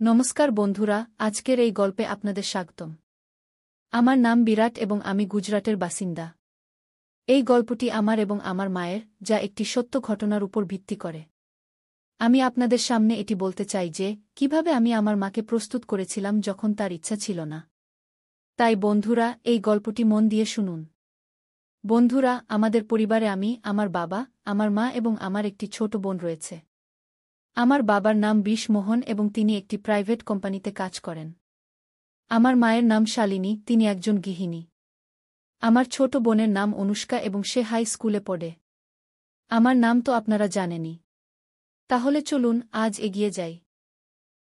নমস্কার বন্ধুরা, আজকের এই গল্পে আপনাদের স্বাগতম। আমার নাম বিরাট এবং আমি গুজরাটের বাসিন্দা। এই গল্পটি আমার এবং আমার মায়ের, যা একটি সত্য ঘটনার উপর ভিত্তি করে। আমি আপনাদের সামনে এটি বলতে চাই যে কিভাবে আমি আমার মাকে প্রস্তুত করেছিলাম যখন তার ইচ্ছা ছিল না। তাই বন্ধুরা, এই গল্পটি মন দিয়ে শুনুন। বন্ধুরা, আমাদের পরিবারে আমি, আমার বাবা, আমার মা এবং আমার একটি ছোট বোন রয়েছে। আমার বাবার নাম বিশ মোহন এবং তিনি একটি প্রাইভেট কোম্পানিতে কাজ করেন। আমার মায়ের নাম শালিনী, তিনি একজন গৃহিণী। আমার ছোট বোনের নাম অনুষ্কা এবং সে হাই স্কুলে পড়ে। আমার নাম তো আপনারা জানেনই। তাহলে চলুন আজ এগিয়ে যাই।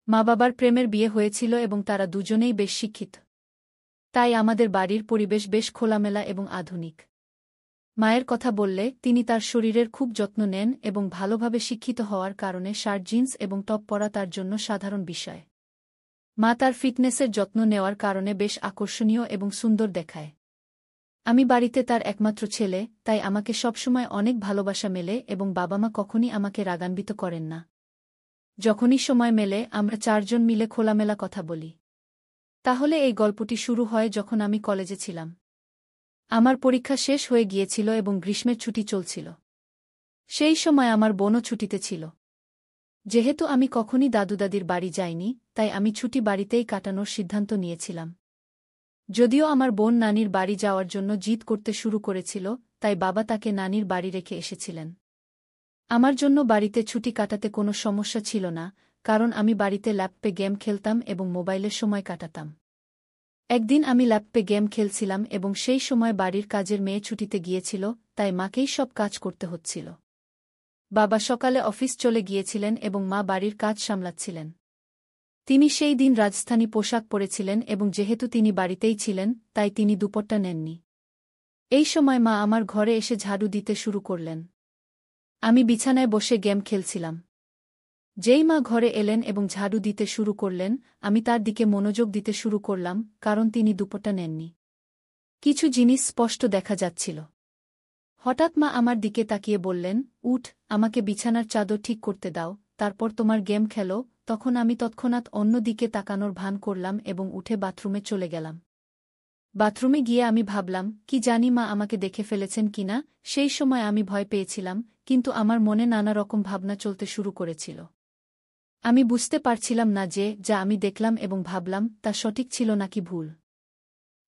মা বাবার প্রেমের বিয়ে হয়েছিল এবং তারা দুজনেই বেশ শিক্ষিত। তাই আমাদের বাড়ির পরিবেশ বেশ খোলামেলা এবং আধুনিক। মায়ের কথা বললে তিনি তার শরীরের খুব যত্ন নেন এবং ভালোভাবে শিক্ষিত হওয়ার কারণে শার্ট জিন্স এবং টপ পরা তার জন্য সাধারণ বিষয়। মা তার ফিটনেসের যত্ন নেওয়ার কারণে বেশ আকর্ষণীয় এবং সুন্দর দেখায়। আমি বাড়িতে তার একমাত্র ছেলে, তাই আমাকে সবসময় অনেক ভালোবাসা মেলে এবং বাবা মা কখনই আমাকে রাগান্বিত করেন না। যখনই সময় মেলে আমরা চারজন মিলে খোলামেলা কথা বলি। তাহলে এই গল্পটি শুরু হয় যখন আমি কলেজে ছিলাম। আমার পরীক্ষা শেষ হয়ে গিয়েছিল এবং গ্রীষ্মের ছুটি চলছিল। সেই সময় আমার বোনও ছুটিতে ছিল। যেহেতু আমি কখনই দাদু-দাদির বাড়ি যাইনি, তাই আমি ছুটি বাড়িতেই কাটানোর সিদ্ধান্ত নিয়েছিলাম। যদিও আমার বোন নানির বাড়ি যাওয়ার জন্য জিদ করতে শুরু করেছিল, তাই বাবা তাকে নানির বাড়ি রেখে এসেছিলেন। আমার জন্য বাড়িতে ছুটি কাটাতে কোনো সমস্যা ছিল না, কারণ আমি বাড়িতে ল্যাপটপে গেম খেলতাম এবং মোবাইলের সময় কাটাতাম। একদিন আমি ল্যাপটপে গেম খেলছিলাম এবং সেই সময় বাড়ির কাজের মেয়ে ছুটিতে গিয়েছিল, তাই মাকেই সব কাজ করতে হচ্ছিল। বাবা সকালে অফিস চলে গিয়েছিলেন এবং মা বাড়ির কাজ সামলাচ্ছিলেন। তিনি সেই দিন রাজস্থানী পোশাক পরেছিলেন এবং যেহেতু তিনি বাড়িতেই ছিলেন, তাই তিনি দুপুরটা নেননি। এই সময় মা আমার ঘরে এসে ঝাড়ু দিতে শুরু করলেন। আমি বিছানায় বসে গেম খেলছিলাম। যেই মা ঘরে এলেন এবং ঝাড়ু দিতে শুরু করলেন, আমি তার দিকে মনোযোগ দিতে শুরু করলাম, কারণ তিনি দুপুরটা নেননি। কিছু জিনিস স্পষ্ট দেখা যাচ্ছিল। হঠাৎ মা আমার দিকে তাকিয়ে বললেন, উঠ, আমাকে বিছানার চাদর ঠিক করতে দাও, তারপর তোমার গেম খেলো। তখন আমি তৎক্ষণাৎ অন্য দিকে তাকানোর ভান করলাম এবং উঠে বাথরুমে চলে গেলাম। বাথরুমে গিয়ে আমি ভাবলাম, কি জানি মা আমাকে দেখে ফেলেছেন কিনা। সেই সময় আমি ভয় পেয়েছিলাম, কিন্তু আমার মনে নানা রকম ভাবনা চলতে শুরু করেছিল। আমি বুঝতে পারছিলাম না যে যা আমি দেখলাম এবং ভাবলাম তা সঠিক ছিল নাকি ভুল।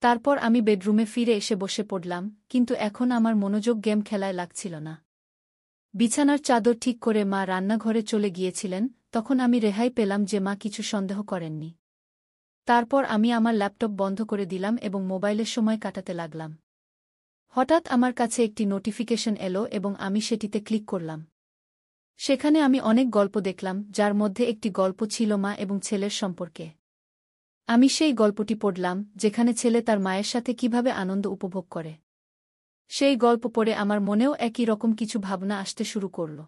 তারপর আমি বেডরুমে ফিরে এসে বসে পড়লাম, কিন্তু এখন আমার মনোযোগ গেম খেলায় লাগছিল না। বিছানার চাদর ঠিক করে মা রান্নাঘরে চলে গিয়েছিলেন, তখন আমি রেহাই পেলাম যে মা কিছু সন্দেহ করেননি। তারপর আমি আমার ল্যাপটপ বন্ধ করে দিলাম এবং মোবাইলের সময় কাটাতে লাগলাম। হঠাৎ আমার কাছে একটি নোটিফিকেশন এলো এবং আমি সেটিতে ক্লিক করলাম। সেখানে আমি অনেক গল্প দেখলাম, যার মধ্যে একটি গল্প ছিল মা এবং ছেলের সম্পর্কে। আমি সেই গল্পটি পড়লাম, যেখানে ছেলে তার মায়ের সাথে কিভাবে আনন্দ উপভোগ করে। সেই গল্প পড়ে আমার মনেও একই রকম কিছু ভাবনা আসতে শুরু করল।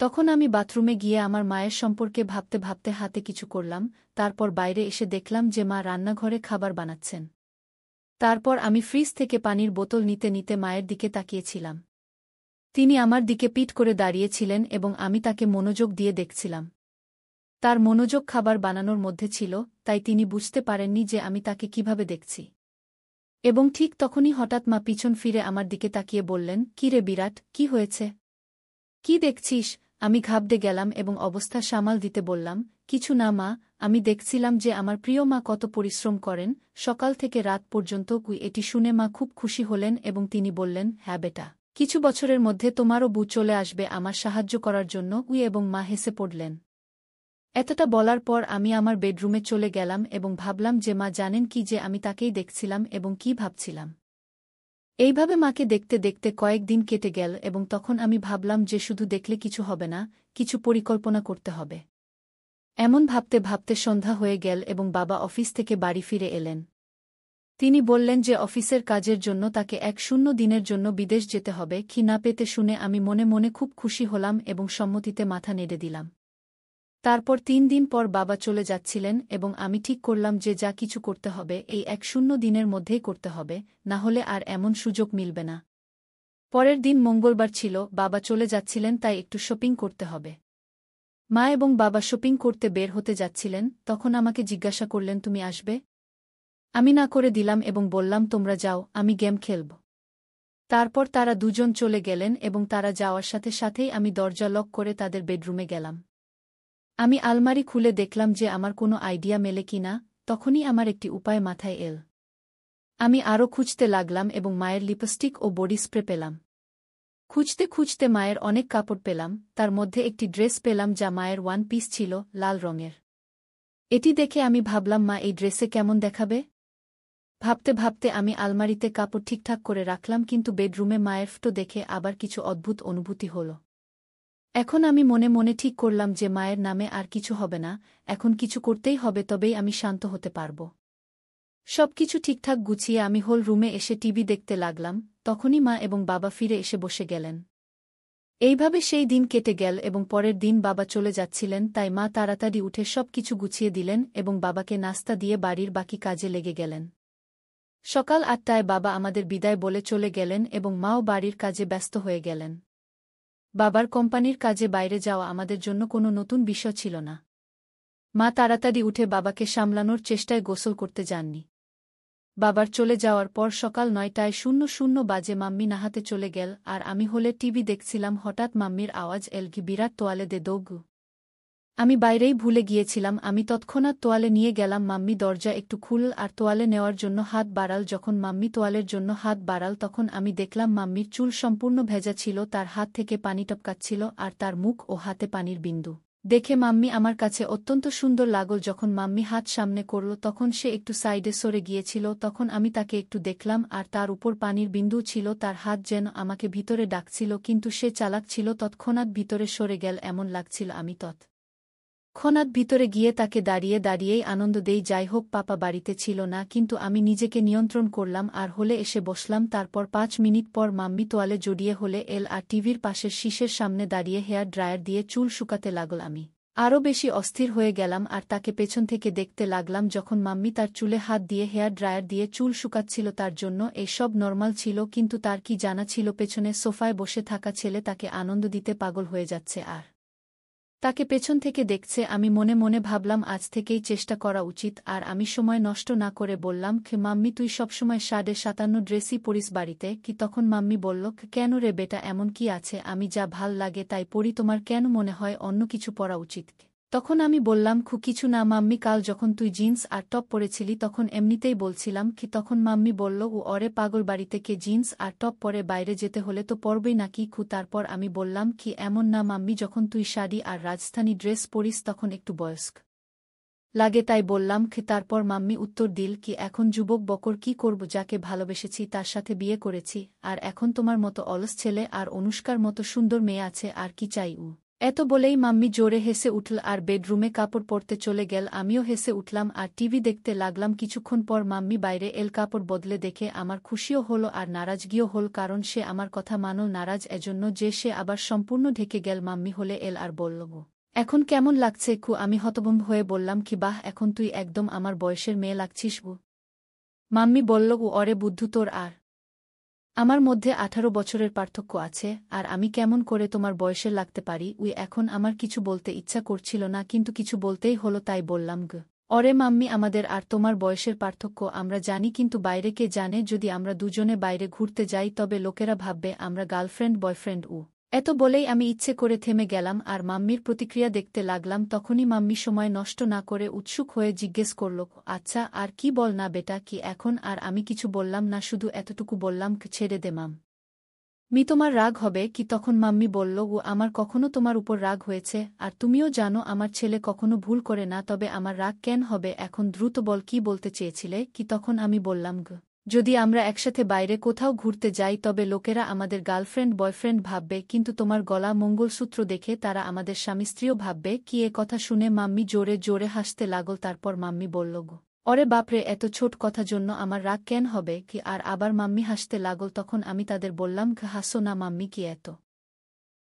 তখন আমি বাথরুমে গিয়ে আমার মায়ের সম্পর্কে ভাবতে ভাবতে হাতে কিছু করলাম, তারপর বাইরে এসে দেখলাম যে মা রান্নাঘরে খাবার বানাচ্ছেন। তারপর আমি ফ্রিজ থেকে পানির বোতল নিতে নিতে মায়ের দিকে তাকিয়েছিলাম। তিনি আমার দিকে পিঠ করে দাঁড়িয়েছিলেন এবং আমি তাকে মনোযোগ দিয়ে দেখছিলাম। তার মনোযোগ খাবার বানানোর মধ্যে ছিল, তাই তিনি বুঝতে পারেননি যে আমি তাকে কিভাবে দেখছি। এবং ঠিক তখনই হঠাৎ মা পিছন ফিরে আমার দিকে তাকিয়ে বললেন, কি রে বিরাট, কি হয়েছে? কি দেখছিস? আমি ঘাবড়ে গেলাম এবং অবস্থা সামাল দিতে বললাম, কিছু না মা, আমি দেখছিলাম যে আমার প্রিয় মা কত পরিশ্রম করেন, সকাল থেকে রাত পর্যন্ত। এটি শুনে মা খুব খুশি হলেন এবং তিনি বললেন, হ্যাঁ বেটা, কিছু বছরের মধ্যে তোমারও বউ চলে আসবে আমার সাহায্য করার জন্য। এবং মা হেসে পড়লেন। এতটা বলার পর আমি আমার বেডরুমে চলে গেলাম এবং ভাবলাম যে মা জানেন কি যে আমি তাকেই দেখছিলাম এবং কি ভাবছিলাম। এইভাবে মাকে দেখতে দেখতে কয়েকদিন কেটে গেল এবং তখন আমি ভাবলাম যে শুধু দেখলে কিছু হবে না, কিছু পরিকল্পনা করতে হবে। এমন ভাবতে ভাবতে সন্ধ্যা হয়ে গেল এবং বাবা অফিস থেকে বাড়ি ফিরে এলেন। তিনি বললেন যে অফিসের কাজের জন্য তাকে 1 দিনের জন্য বিদেশ যেতে হবে। কি না পেতে শুনে আমি মনে মনে খুব খুশি হলাম এবং সম্মতিতে মাথা নেড়ে দিলাম। তারপর 3 দিন পর বাবা চলে যাচ্ছিলেন এবং আমি ঠিক করলাম যে যা কিছু করতে হবে এই 1 দিনের মধ্যেই করতে হবে, না হলে আর এমন সুযোগ মিলবে না। পরের দিন মঙ্গলবার ছিল, বাবা চলে যাচ্ছিলেন, তাই একটু শপিং করতে হবে। মা এবং বাবা শপিং করতে বের হতে যাচ্ছিলেন, তখন আমাকে জিজ্ঞাসা করলেন তুমি আসবে? আমি না করে দিলাম এবং বললাম তোমরা যাও, আমি গেম খেলব। তারপর তারা দুজন চলে গেলেন এবং তারা যাওয়ার সাথে সাথেই আমি দরজা লক করে তাদের বেডরুমে গেলাম। আমি আলমারি খুলে দেখলাম যে আমার কোনো আইডিয়া মেলে কিনা, তখনই আমার একটি উপায় মাথায় এল। আমি আরও খুঁজতে লাগলাম এবং মায়ের লিপস্টিক ও বডি স্প্রে পেলাম। খুঁজতে খুঁজতে মায়ের অনেক কাপড় পেলাম, তার মধ্যে একটি ড্রেস পেলাম যা মায়ের ওয়ান পিস ছিল, লাল রঙের। এটি দেখে আমি ভাবলাম মা এই ড্রেসে কেমন দেখাবে। ভাবতে ভাবতে আমি আলমারিতে কাপড় ঠিকঠাক করে রাখলাম, কিন্তু বেডরুমে মায়ের ফটো দেখে আবার কিছু অদ্ভুত অনুভূতি হল। এখন আমি মনে মনে ঠিক করলাম যে মায়ের নামে আর কিছু হবে না, এখন কিছু করতেই হবে, তবেই আমি শান্ত হতে পারব। সবকিছু ঠিকঠাক গুছিয়ে আমি হোল রুমে এসে টিভি দেখতে লাগলাম, তখনই মা এবং বাবা ফিরে এসে বসে গেলেন। এইভাবে সেই দিন কেটে গেল এবং পরের দিন বাবা চলে যাচ্ছিলেন, তাই মা তাড়াতাড়ি উঠে সব কিছু গুছিয়ে দিলেন এবং বাবাকে নাস্তা দিয়ে বাড়ির বাকি কাজে লেগে গেলেন। সকাল ৮টায় বাবা আমাদের বিদায় বলে চলে গেলেন এবং মাও বাড়ির কাজে ব্যস্ত হয়ে গেলেন। বাবার কোম্পানির কাজে বাইরে যাওয়া আমাদের জন্য কোনো নতুন বিষয় ছিল না। মা তাড়াতাড়ি উঠে বাবাকে সামলানোর চেষ্টায় গোসল করতে যাননি। বাবার চলে যাওয়ার পর সকাল ৯:০০ বাজে মাম্মি নাহাতে চলে গেল আর আমি হলে টিভি দেখছিলাম। হঠাৎ মাম্মির আওয়াজ এল, কি বিরাট তোয়ালে দে দৌগু। আমি বাইরেই ভুলে গিয়েছিলাম। আমি তৎক্ষণাৎ তোয়ালে নিয়ে গেলাম। মাম্মি দরজা একটু খুলল আর তোয়ালে নেওয়ার জন্য হাত বাড়াল। যখন মাম্মি তোয়ালের জন্য হাত বাড়াল তখন আমি দেখলাম মাম্মির চুল সম্পূর্ণ ভেজা ছিল, তার হাত থেকে পানি টপকাচ্ছিল আর তার মুখ ও হাতে পানির বিন্দু দেখে মাম্মি আমার কাছে অত্যন্ত সুন্দর লাগল। যখন মাম্মি হাত সামনে করল তখন সে একটু সাইডে সরে গিয়েছিল, তখন আমি তাকে একটু দেখলাম আর তার উপর পানির বিন্দু ছিল। তার হাত যেন আমাকে ভিতরে ডাকছিল, কিন্তু সে চালাক ছিল, তৎক্ষণাৎ ভিতরে সরে গেল এমন লাগছিল। আমি তৎক্ষণাৎ ভিতরে গিয়ে তাকে দাঁড়িয়ে দাঁড়িয়েই আনন্দ দেই। যাই হোক, পাপা বাড়িতে ছিল না, কিন্তু আমি নিজেকে নিয়ন্ত্রণ করলাম আর হলে এসে বসলাম। তারপর ৫ মিনিট পর মাম্মি তোয়ালে জড়িয়ে হলে এল আর টিভির পাশের শীষের সামনে দাঁড়িয়ে হেয়ার ড্রায়ার দিয়ে চুল শুকাতে লাগল। আমি আরও বেশি অস্থির হয়ে গেলাম আর তাকে পেছন থেকে দেখতে লাগলাম। যখন মাম্মি তার চুলে হাত দিয়ে হেয়ার ড্রায়ার দিয়ে চুল শুকাচ্ছিল তার জন্য এই সব নর্মাল ছিল, কিন্তু তার কি জানা ছিল পেছনে সোফায় বসে থাকা ছেলে তাকে আনন্দ দিতে পাগল হয়ে যাচ্ছে আর তাকে পেছন থেকে দেখছে। আমি মনে মনে ভাবলাম আজ থেকেই চেষ্টা করা উচিত। আর আমি সময় নষ্ট না করে বললাম, মাম্মি তুই সবসময় ৫:৫৭ ড্রেসই পরিস বাড়িতে কি? তখন মাম্মি বলল, কেন রে বেটা, এমন কি আছে, আমি যা ভাল লাগে তাই পরি, তোমার কেন মনে হয় অন্য কিছু পরা উচিত? তখন আমি বললাম, কিছু না মাম্মি, কাল যখন তুই জিন্স আর টপ পরেছিলি তখন এমনিতেই বলছিলাম কি? তখন মাম্মি বলল, অরে পাগল, বাড়িতে কে জিন্স আর টপ পরে বাইরে যেতে হলে তো পরবেই নাকি? তারপর আমি বললাম, কি এমন না মাম্মি, যখন তুই শাড়ি আর রাজস্থানী ড্রেস পরিস তখন একটু বয়স্ক লাগে তাই বললাম। তারপর মাম্মি উত্তর দিল, কি এখন যুবক বকর কি করব, যাকে ভালোবেসেছি তার সাথে বিয়ে করেছি, আর এখন তোমার মতো অলস ছেলে আর অনুষ্কার মতো সুন্দর মেয়ে আছে, আর কি চাই? এত বলেই মাম্মি জোরে হেসে উঠল আর বেডরুমে কাপড় পরতে চলে গেল। আমিও হেসে উঠলাম আর টিভি দেখতে লাগলাম। কিছুক্ষণ পর মাম্মি বাইরে এল, কাপড় বদলে দেখে আমার খুশিও হলো আর নারাজগিও হল, কারণ সে আমার কথা মানল। নারাজ এজন্য যে সে আবার সম্পূর্ণ ঢেকে গেল। মাম্মি হলে এল আর বলল, এখন কেমন লাগছে? আমি হতভম্ব হয়ে বললাম, কি বাহ, এখন তুই একদম আমার বয়সের মেয়ে লাগছিস। মাম্মি বলল, অরে বুদ্ধু, তোর আর আমার মধ্যে ১৮ বছরের পার্থক্য আছে, আর আমি কেমন করে তোমার বয়সের লাগতে পারি? এখন আমার কিছু বলতে ইচ্ছা করছিল না, কিন্তু কিছু বলতেই হলো, তাই বললাম, অরে মাম্মি, আমাদের আর তোমার বয়সের পার্থক্য আমরা জানি, কিন্তু বাইরে কে জানে? যদি আমরা দুজনে বাইরে ঘুরতে যাই তবে লোকেরা ভাববে আমরা গার্লফ্রেন্ড বয়ফ্রেন্ড। এত বলেই আমি ইচ্ছে করে থেমে গেলাম আর মাম্মির প্রতিক্রিয়া দেখতে লাগলাম। তখনই মাম্মি সময় নষ্ট না করে উৎসুক হয়ে জিজ্ঞেস করল, আচ্ছা আর কি বল না বেটা, কি এখন? আর আমি কিছু বললাম না, শুধু এতটুকু বললাম, ছেড়ে দে মাম্মি, তোমার রাগ হবে কি? তখন মাম্মি বলল, আমার কখনো তোমার উপর রাগ হয়েছে? আর তুমিও জানো আমার ছেলে কখনো ভুল করে না, তবে আমার রাগ কেন হবে? এখন দ্রুত বল, কি বলতে চেয়েছিলে কি? তখন আমি বললাম, যদি আমরা একসাথে বাইরে কোথাও ঘুরতে যাই তবে লোকেরা আমাদের গার্লফ্রেন্ড বয়ফ্রেন্ড ভাববে, কিন্তু তোমার গলা মঙ্গলসূত্র দেখে তারা আমাদের স্বামী স্ত্রীও ভাববে। কি? এ কথা শুনে মাম্মি জোরে জোরে হাসতে লাগল। তারপর মাম্মি বলল, অরে বাপরে, এত ছোট কথা জন্য আমার রাগ কেন হবে কি? আর আবার মাম্মি হাসতে লাগল। তখন আমি তাদের বললাম, হাসো না মাম্মি, কি এত?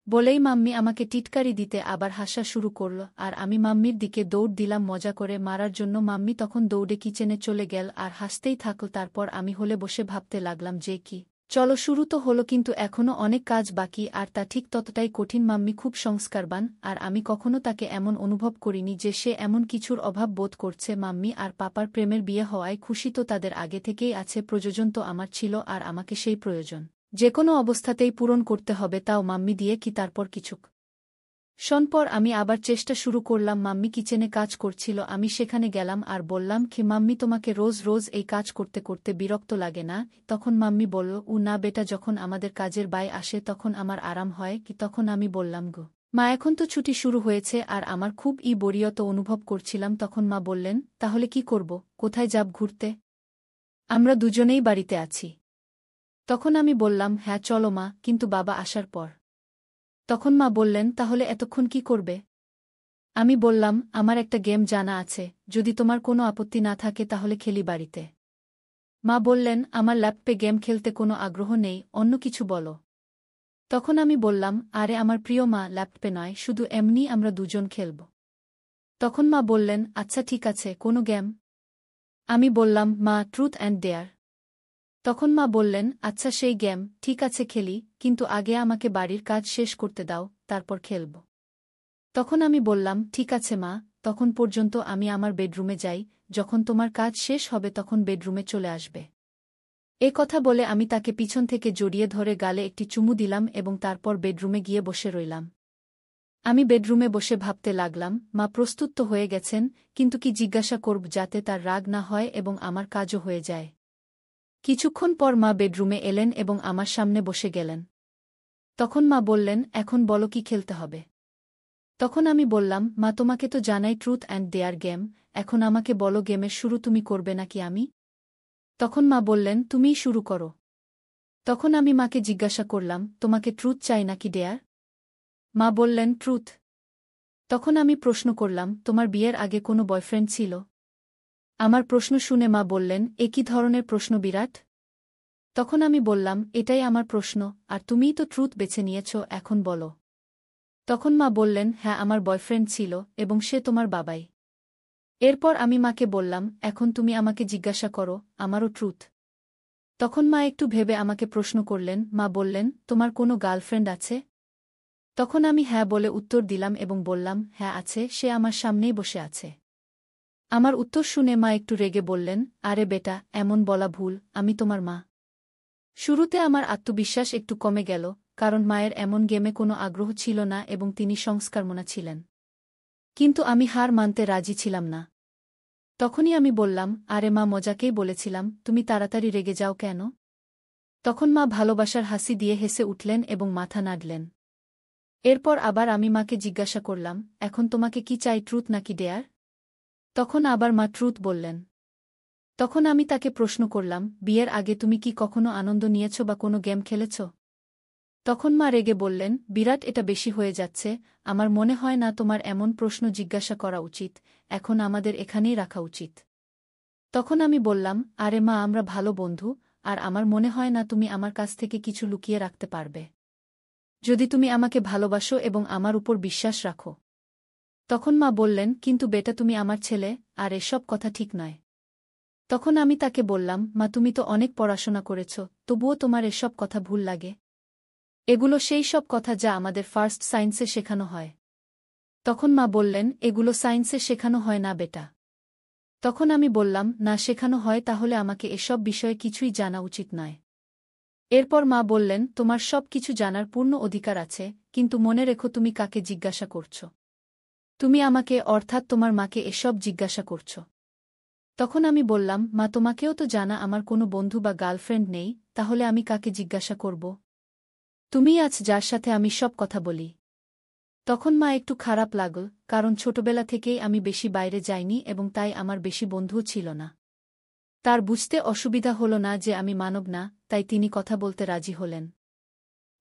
বলেই মাম্মি আমাকে টিটকারি দিতে আবার হাসা শুরু করল আর আমি মাম্মির দিকে দৌড় দিলাম মজা করে মারার জন্য। মাম্মি তখন দৌড়ে কিচেনে চলে গেল আর হাসতেই থাকল। তারপর আমি হলে বসে ভাবতে লাগলাম যে কি চলো, শুরু তো হলো, কিন্তু এখনও অনেক কাজ বাকি, আর তা ঠিক ততটাই কঠিন। মাম্মি খুব সংস্কারবান, আর আমি কখনো তাকে এমন অনুভব করিনি যে সে এমন কিছুর অভাব বোধ করছে। মাম্মি আর পাপার প্রেমের বিয়ে হওয়ায় খুশি তো তাদের আগে থেকেই আছে, প্রয়োজন তো আমার ছিল, আর আমাকে সেই প্রয়োজন যে কোনো অবস্থাতেই পূরণ করতে হবে, তাও মাম্মি দিয়ে কি। তারপর কিছুক শোন পর আমি আবার চেষ্টা শুরু করলাম। মাম্মি কিচেনে কাজ করছিল, আমি সেখানে গেলাম আর বললাম, কি মাম্মি, তোমাকে রোজ রোজ এই কাজ করতে করতে বিরক্ত লাগে না? তখন মাম্মি বলল, না বেটা, যখন আমাদের কাজের বাই আসে তখন আমার আরাম হয়। কি তখন আমি বললাম, গো মা, এখন তো ছুটি শুরু হয়েছে আর আমার খুব বরিয়ত অনুভব করছিলাম। তখন মা বললেন, তাহলে কি করব, কোথায় যাব ঘুরতে? আমরা দুজনেই বাড়িতে আছি। তখন আমি বললাম, হ্যাঁ চলো মা, কিন্তু বাবা আসার পর। তখন মা বললেন, তাহলে এতক্ষণ কি করবে? আমি বললাম, আমার একটা গেম জানা আছে, যদি তোমার কোনো আপত্তি না থাকে তাহলে খেলি বাড়িতে। মা বললেন, আমার ল্যাপটপে গেম খেলতে কোনো আগ্রহ নেই, অন্য কিছু বলো। তখন আমি বললাম, আরে আমার প্রিয় মা, ল্যাপটপে নয়, শুধু এমনি আমরা দুজন খেলব। তখন মা বললেন, আচ্ছা ঠিক আছে, কোনো গেম? আমি বললাম, মা, ট্রুথ অ্যান্ড ডেয়ার। তখন মা বললেন, আচ্ছা সেই গেম, ঠিক আছে খেলি, কিন্তু আগে আমাকে বাড়ির কাজ শেষ করতে দাও, তারপর খেলব। তখন আমি বললাম, ঠিক আছে মা, তখন পর্যন্ত আমি আমার বেডরুমে যাই, যখন তোমার কাজ শেষ হবে তখন বেডরুমে চলে আসবে। এ কথা বলে আমি তাকে পিছন থেকে জড়িয়ে ধরে গালে একটি চুমু দিলাম এবং তারপর বেডরুমে গিয়ে বসে রইলাম। আমি বেডরুমে বসে ভাবতে লাগলাম, মা প্রস্তুত তো হয়ে গেছেন, কিন্তু কি জিজ্ঞাসা করব যাতে তার রাগ না হয় এবং আমার কাজও হয়ে যায়। কিছুক্ষণ পর মা বেডরুমে এলেন এবং আমার সামনে বসে গেলেন। তখন মা বললেন, এখন বলো কি খেলতে হবে? তখন আমি বললাম, মা, তোমাকে তো জানাই ট্রুথ অ্যান্ড ডেয়ার গেম, এখন আমাকে বলো গেমের শুরু তুমি করবে নাকি আমি? তখন মা বললেন, তুমিই শুরু করো। তখন আমি মাকে জিজ্ঞাসা করলাম, তোমাকে ট্রুথ চাই নাকি ডেয়ার? মা বললেন, ট্রুথ। তখন আমি প্রশ্ন করলাম, তোমার বিয়ের আগে কোনো বয়ফ্রেন্ড ছিল? আমার প্রশ্ন শুনে মা বললেন, এ কী ধরনের প্রশ্ন বিরাট? তখন আমি বললাম, এটাই আমার প্রশ্ন, আর তুমিই তো ট্রুথ বেছে নিয়েছ, এখন বলো। তখন মা বললেন, হ্যাঁ আমার বয়ফ্রেন্ড ছিল, এবং সে তোমার বাবাই। এরপর আমি মাকে বললাম, এখন তুমি আমাকে জিজ্ঞাসা করো, আমারও ট্রুথ। তখন মা একটু ভেবে আমাকে প্রশ্ন করলেন। মা বললেন, তোমার কোনো গার্লফ্রেন্ড আছে? তখন আমি হ্যাঁ বলে উত্তর দিলাম এবং বললাম, হ্যাঁ আছে, সে আমার সামনেই বসে আছে। আমার উত্তর শুনে মা একটু রেগে বললেন, আরে বেটা, এমন বলা ভুল, আমি তোমার মা। শুরুতে আমার আত্মবিশ্বাস একটু কমে গেল, কারণ মায়ের এমন গেমে কোনো আগ্রহ ছিল না এবং তিনি সংস্কারমনা ছিলেন। কিন্তু আমি হার মানতে রাজি ছিলাম না। তখনই আমি বললাম, আরে মা, মজাকেই বলেছিলাম, তুমি তাড়াতাড়ি রেগে যাও কেন? তখন মা ভালোবাসার হাসি দিয়ে হেসে উঠলেন এবং মাথা নাড়লেন। এরপর আবার আমি মাকে জিজ্ঞাসা করলাম, এখন তোমাকে কি চাই, ট্রুথ নাকি ডেয়ার? তখন আবার মা ট্রুথ বললেন। তখন আমি তাকে প্রশ্ন করলাম, বিয়ের আগে তুমি কি কখনো আনন্দ নিয়েছ বা কোনো গেম খেলেছ? তখন মা রেগে বললেন, বিরাট, এটা বেশি হয়ে যাচ্ছে, আমার মনে হয় না তোমার এমন প্রশ্ন জিজ্ঞাসা করা উচিত, এখন আমাদের এখানেই রাখা উচিত। তখন আমি বললাম, আরে মা, আমরা ভালো বন্ধু, আর আমার মনে হয় না তুমি আমার কাছ থেকে কিছু লুকিয়ে রাখতে পারবে, যদি তুমি আমাকে ভালোবাসো এবং আমার উপর বিশ্বাস রাখো। তখন মা বললেন, কিন্তু বেটা, তুমি আমার ছেলে, আর এসব কথা ঠিক নয়। তখন আমি তাকে বললাম, মা, তুমি তো অনেক পড়াশোনা করেছ, তবুও তোমার এসব কথা ভুল লাগে। এগুলো সেই সব কথা যা আমাদের ফার্স্ট সায়েন্সে শেখানো হয়। তখন মা বললেন, এগুলো সায়েন্সে শেখানো হয় না বেটা। তখন আমি বললাম, না শেখানো হয়, তাহলে আমাকে এসব বিষয়ে কিছুই জানা উচিত নয়। এরপর মা বললেন, তোমার সব কিছু জানার পূর্ণ অধিকার আছে, কিন্তু মনে রেখো তুমি কাকে জিজ্ঞাসা করছ। তুমি আমাকে, অর্থাৎ তোমার মাকে এসব জিজ্ঞাসা করছ। তখন আমি বললাম, মা, তোমাকেও তো জানা আমার কোনো বন্ধু বা গার্লফ্রেন্ড নেই, তাহলে আমি কাকে জিজ্ঞাসা করব? তুমিই আছ যার সাথে আমি সব কথা বলি। তখন মা একটু খারাপ লাগল, কারণ ছোটবেলা থেকেই আমি বেশি বাইরে যাইনি এবং তাই আমার বেশি বন্ধুও ছিল না। তার বুঝতে অসুবিধা হল না যে আমি মানব না, তাই তিনি কথা বলতে রাজি হলেন।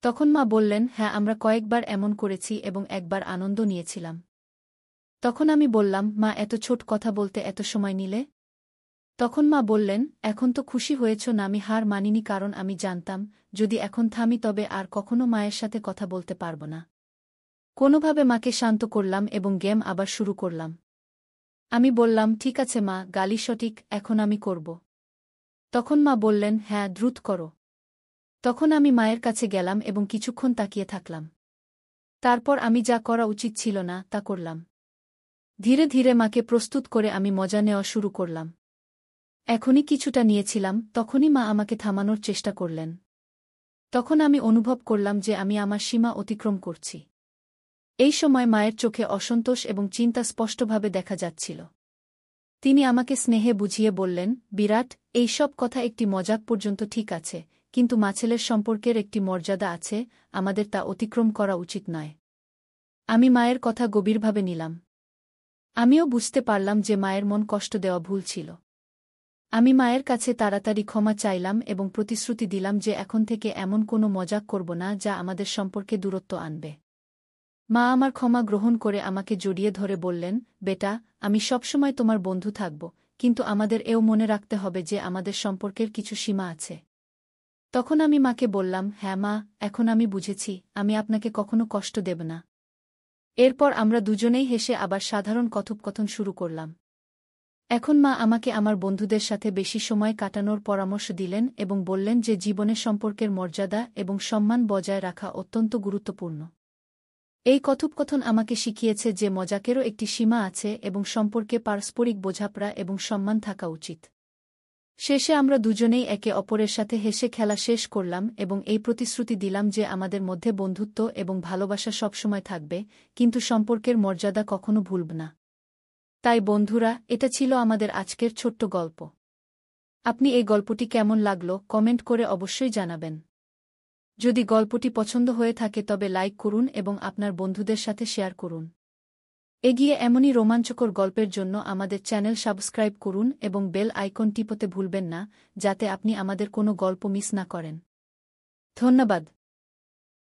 তখন মা বললেন, হ্যাঁ আমরা কয়েকবার এমন করেছি এবং একবার আনন্দ নিয়েছিলাম। তখন আমি বললাম, মা, এত ছোট কথা বলতে এত সময় নিলে? তখন মা বললেন, এখন তো খুশি হয়েছ না? আমি হার মানিনি, কারণ আমি জানতাম, যদি এখন থামি তবে আর কখনো মায়ের সাথে কথা বলতে পারব না। কোনোভাবে মাকে শান্ত করলাম এবং গেম আবার শুরু করলাম। আমি বললাম, ঠিক আছে মা, গালি সঠিক, এখন আমি করব। তখন মা বললেন, হ্যাঁ দ্রুত করো। তখন আমি মায়ের কাছে গেলাম এবং কিছুক্ষণ তাকিয়ে থাকলাম। তারপর আমি যা করা উচিত ছিল না তা করলাম। ধীরে ধীরে মাকে প্রস্তুত করে আমি মজা নেওয়া শুরু করলাম। এখনই কিছুটা নিয়েছিলাম, তখনই মা আমাকে থামানোর চেষ্টা করলেন। তখন আমি অনুভব করলাম যে আমি আমার সীমা অতিক্রম করছি। এই সময় মায়ের চোখে অসন্তোষ এবং চিন্তা স্পষ্টভাবে দেখা যাচ্ছিল। তিনি আমাকে স্নেহে বুঝিয়ে বললেন, বিরাট, এই সব কথা একটি মজাক পর্যন্ত ঠিক আছে, কিন্তু মা-ছেলের সম্পর্কের একটি মর্যাদা আছে, আমাদের তা অতিক্রম করা উচিত নয়। আমি মায়ের কথা গভীরভাবে নিলাম। আমিও বুঝতে পারলাম যে মায়ের মন কষ্ট দেওয়া ভুল ছিল। আমি মায়ের কাছে তাড়াতাড়ি ক্ষমা চাইলাম এবং প্রতিশ্রুতি দিলাম যে এখন থেকে এমন কোনো মজাক করব না যা আমাদের সম্পর্কে দূরত্ব আনবে। মা আমার ক্ষমা গ্রহণ করে আমাকে জড়িয়ে ধরে বললেন, বেটা, আমি সবসময় তোমার বন্ধু থাকব, কিন্তু আমাদের এও মনে রাখতে হবে যে আমাদের সম্পর্কের কিছু সীমা আছে। তখন আমি মাকে বললাম, হ্যাঁ মা, এখন আমি বুঝেছি, আমি আপনাকে কখনো কষ্ট দেব না। এরপর আমরা দুজনেই হেসে আবার সাধারণ কথোপকথন শুরু করলাম। এখন মা আমাকে আমার বন্ধুদের সাথে বেশি সময় কাটানোর পরামর্শ দিলেন এবং বললেন যে জীবনে সম্পর্কের মর্যাদা এবং সম্মান বজায় রাখা অত্যন্ত গুরুত্বপূর্ণ। এই কথোপকথন আমাকে শিখিয়েছে যে মজাকেরও একটি সীমা আছে এবং সম্পর্কে পারস্পরিক বোঝাপড়া এবং সম্মান থাকা উচিত। শেষে আমরা দুজনেই একে অপরের সাথে হেসে খেলা শেষ করলাম এবং এই প্রতিশ্রুতি দিলাম যে আমাদের মধ্যে বন্ধুত্ব এবং ভালোবাসা সবসময় থাকবে, কিন্তু সম্পর্কের মর্যাদা কখনো ভুলব না। তাই বন্ধুরা, এটা ছিল আমাদের আজকের ছোট্ট গল্প। আপনি এই গল্পটি কেমন লাগলো কমেন্ট করে অবশ্যই জানাবেন। যদি গল্পটি পছন্দ হয়ে থাকে তবে লাইক করুন এবং আপনার বন্ধুদের সাথে শেয়ার করুন। এগিয়ে এমনই রোমাঞ্চকর গল্পের জন্য আমাদের চ্যানেল সাবস্ক্রাইব করুন এবং বেল আইকন টিপতে ভুলবেন না, যাতে আপনি আমাদের কোনো গল্প মিস না করেন। ধন্যবাদ।